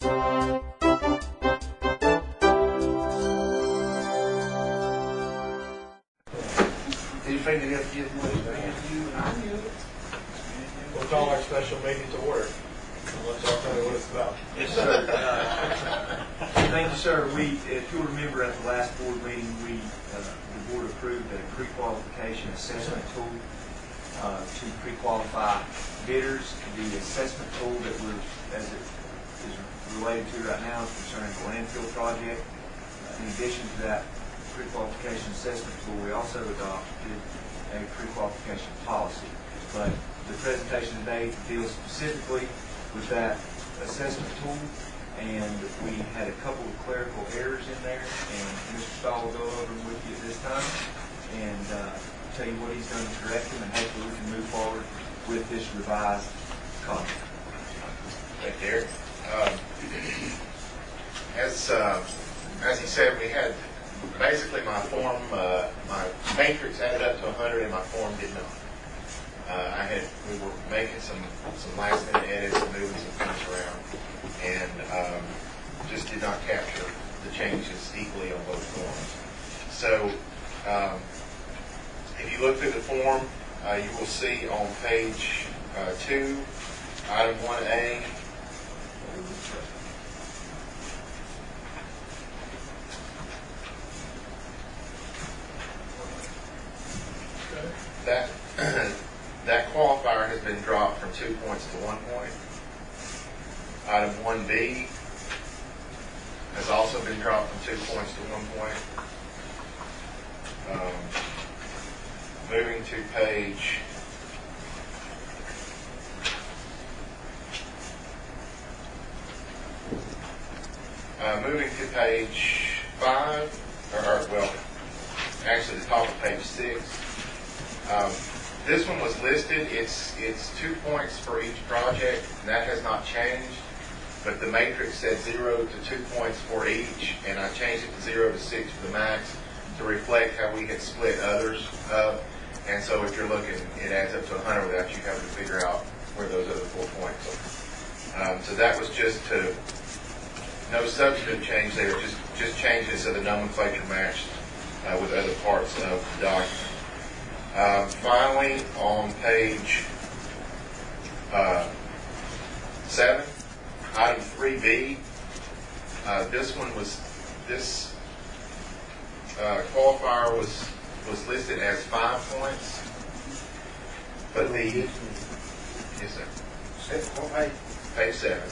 We'll call our special meeting to order. I'll let y'all tell me what it's about. Yes, sir. Thank you, sir. If you'll remember, at the last board meeting, the board approved a pre-qualification assessment tool to pre-qualify bidders. The assessment tool that as it is related to right now is concerning the landfill project. In addition to that pre-qualification assessment tool, we also adopted a pre-qualification policy. But the presentation today deals specifically with that assessment tool, and we had a couple of clerical errors in there, and Mr. Stahl will go over them with you at this time and tell you what he's done to correct them, and hopefully we can move forward with this revised copy. Thank you, Eric. As he said, we had basically my form, my matrix added up to 100 and my form did not. We were making some last minute edits and moving some things around, and just did not capture the changes equally on both forms. So if you look through the form, you will see on page 2, item 1A, that qualifier has been dropped from 2 points to 1 point. Item 1B has also been dropped from 2 points to 1 point. Moving to page page 5, well, actually the top of page 6. This one was listed. It's 2 points for each project, and that has not changed. But the matrix said 0 to 2 points for each, and I changed it to 0 to 6 for the max to reflect how we had split others up. And so if you're looking, it adds up to 100 without you having to figure out where those other 4 points are. So that was just no substantive change there, just change it so the nomenclature matched with other parts of the document. Finally, on page 7, item 3B, this qualifier was listed as 5 points, but yes, sir. Page 7.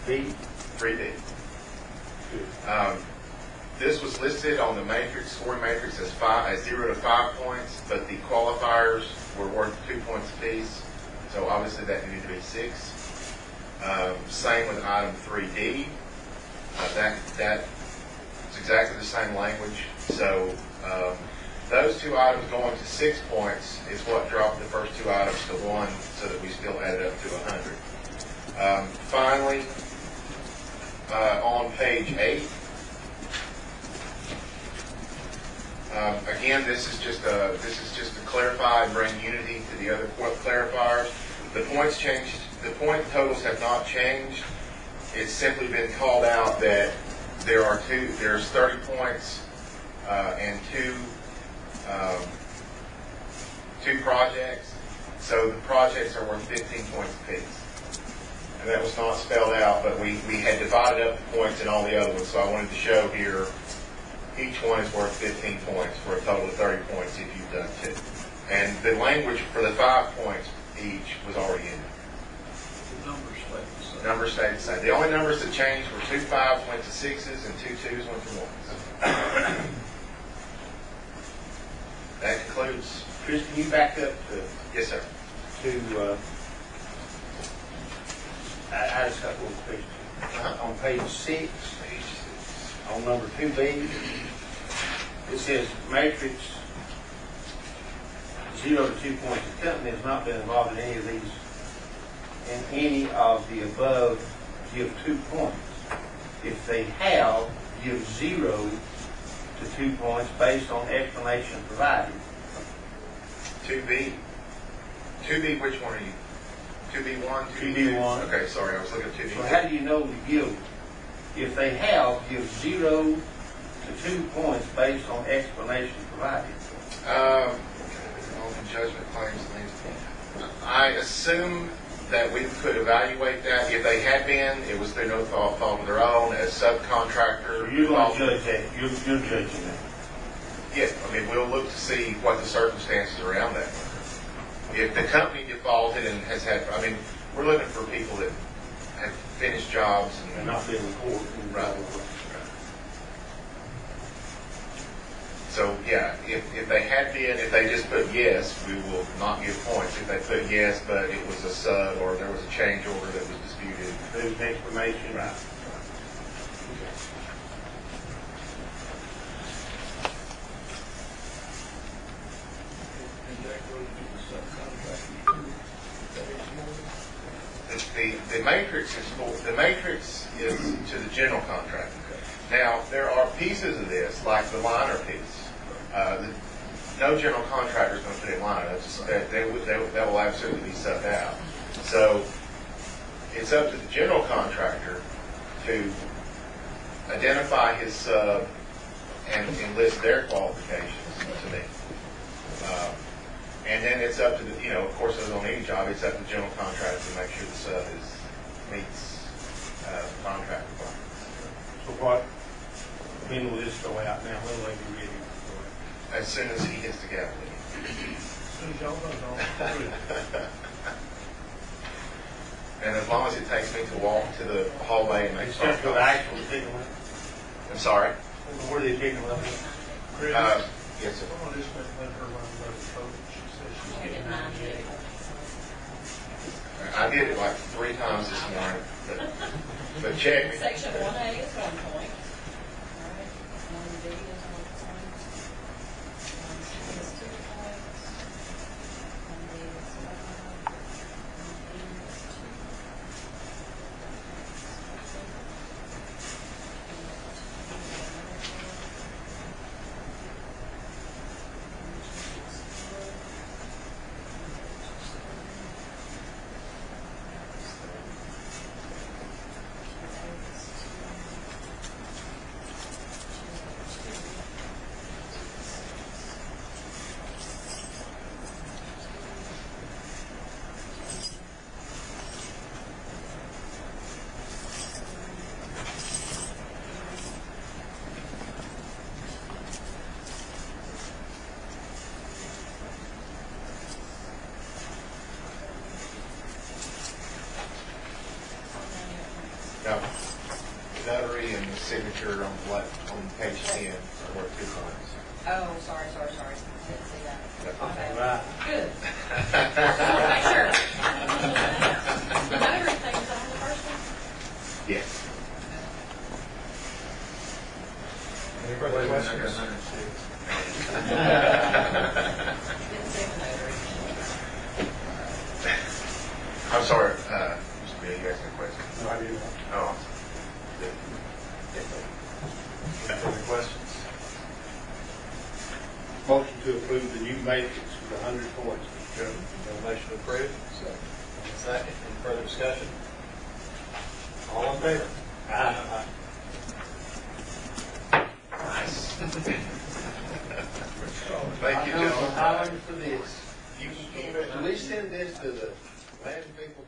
B. 3B. This was listed on the matrix, scoring matrix, as 0 to 5 points, but the qualifiers were worth 2 points apiece, so obviously that needed to be 6. Same with item 3D. That's exactly the same language. So those 2 items going to 6 points is what dropped the first 2 items to 1, so that we still added up to 100. Finally, on page 8. Again, this is just to clarify and bring unity to the other clarifiers. The points changed. The point totals have not changed. It's simply been called out that there's 30 points and two projects. So the projects are worth 15 points apiece. And that was not spelled out, but we had divided up the points in all the other ones. So I wanted to show here each one is worth 15 points for a total of 30 points if you've done 2. And the language for the 5 points each was already in there. Numbers stayed the same. The only numbers that changed were 2 5s went to 6s and 2 2s went to 1s. That concludes. Chris, can you back up to? Yes, sir. I just got one question. On page 6, on number 2B, it says matrix 0 to 2 points. The company has not been involved in any of these. And any of the above give 2 points. If they have, give 0 to 2 points based on explanation provided. 2B. 2B, which one are you? 2B1, 2B1. Okay, sorry, I was looking at 2B2. So how do you know to give, if they have, give 0 to 2 points based on explanation provided? On judgment claims, I assume that we could evaluate that. If they had been, it was through no fault of their own, as subcontractor. So you're going to judge that, you're judging that. Yeah, I mean, we'll look to see what the circumstances around that are. If the company defaulted and has had, I mean, we're looking for people that have finished jobs And not being in court. Right. So, yeah, if they had been, if they just put yes, we will not give points. If they put yes, but it was a sub or there was a change order that was disputed. There's an explanation. Right. The matrix is to the general contractor. Now, there are pieces of this, like the liner piece. No general contractor is going to put in liner. That will absolutely be subbed out. So it's up to the general contractor to identify his sub and list their qualifications to me. And then it's up to the, of course, as on any job, it's up to the general contractor to make sure the sub meets contract requirements. So when will this go out now? When will they be ready? As soon as he hits the gavel. And as long as it takes me to walk to the hallway and make It's phone just go calls. actually taking it. I'm sorry? Where are they taking it? Chris, Yes, sir. someone just went and let her run the code. She said she's getting 98. I did it like 3 times this morning, but check me. Section 1A is 1 point. All right. 1B is 1 point. 1C is 2 points. 1D is 1. 1E is No. The notary and the signature on page 10 are worth 2 points. Oh, sorry. Didn't see that. Okay. Right. Good. Make sure. The notary thing's on the first one? Yes. Any further questions? Didn't see the notary. I'm sorry, Mr. Bill, you asked me a question. No, I didn't. Oh. Any further questions? Motion to approve the new matrix with 100 points, Mr. Chairman. Got a motion to approve? Second. Any further discussion? All in favor? Aye. Nice. Thank you, gentlemen. I'm for this. You Can we send this to the land people?